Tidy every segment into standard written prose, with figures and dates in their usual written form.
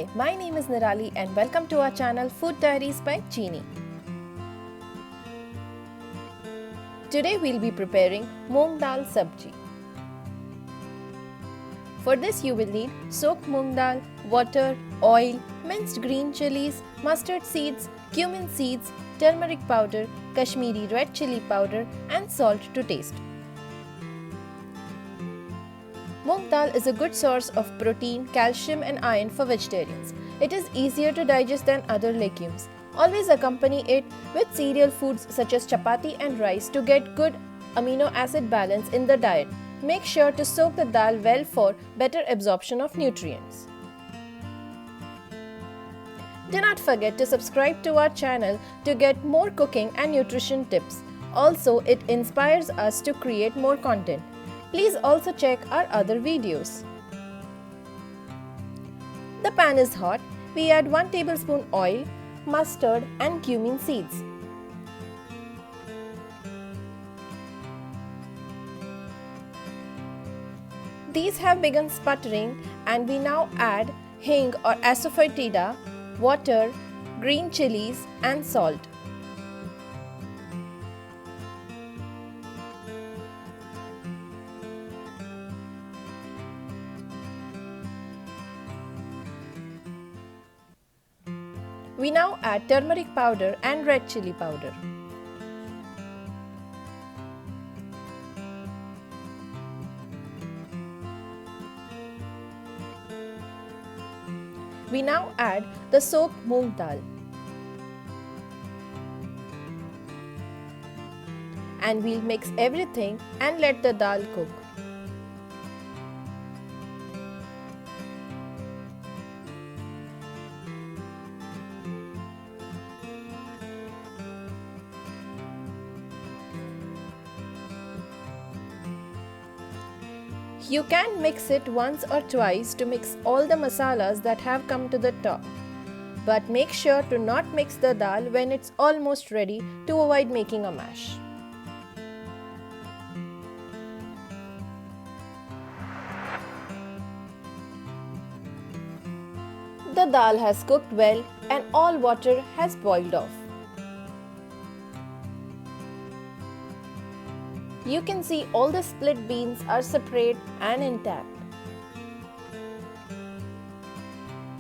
Hi, my name is Nirali and welcome to our channel Food Diaries by Jean. Today we'll be preparing Moong Dal Sabji. For this you will need soaked moong dal, water, oil, minced green chillies, mustard seeds, cumin seeds, turmeric powder, Kashmiri red chilli powder and salt to taste. Moong dal is a good source of protein, calcium and iron for vegetarians. It is easier to digest than other legumes. Always accompany it with cereal foods such as chapati and rice to get good amino acid balance in the diet. Make sure to soak the dal well for better absorption of nutrients. Do not forget to subscribe to our channel to get more cooking and nutrition tips. Also, it inspires us to create more content. Please also check our other videos. The pan is hot. We add 1 tablespoon oil, mustard and cumin seeds. These have begun sputtering and we now add hing or asofoetida, water, green chillies and salt. We now add turmeric powder and red chilli powder. We now add the soaked moong dal. And we'll mix everything and let the dal cook. You can mix it once or twice to mix all the masalas that have come to the top. But make sure to not mix the dal when it's almost ready to avoid making a mash. The dal has cooked well and all water has boiled off. You can see all the split beans are separate and intact.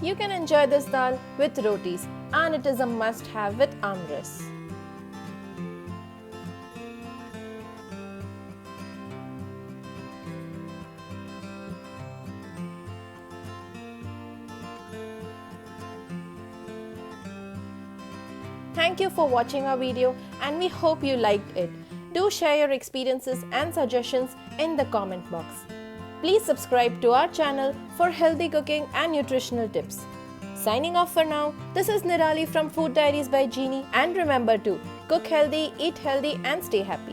You can enjoy this dal with rotis and it is a must-have with aam-ras. Thank you for watching our video and we hope you liked it. Do share your experiences and suggestions in the comment box. Please subscribe to our channel for healthy cooking and nutritional tips. Signing off for now, this is Nirali from Food Diaries by Jean and remember to cook healthy, eat healthy and stay happy.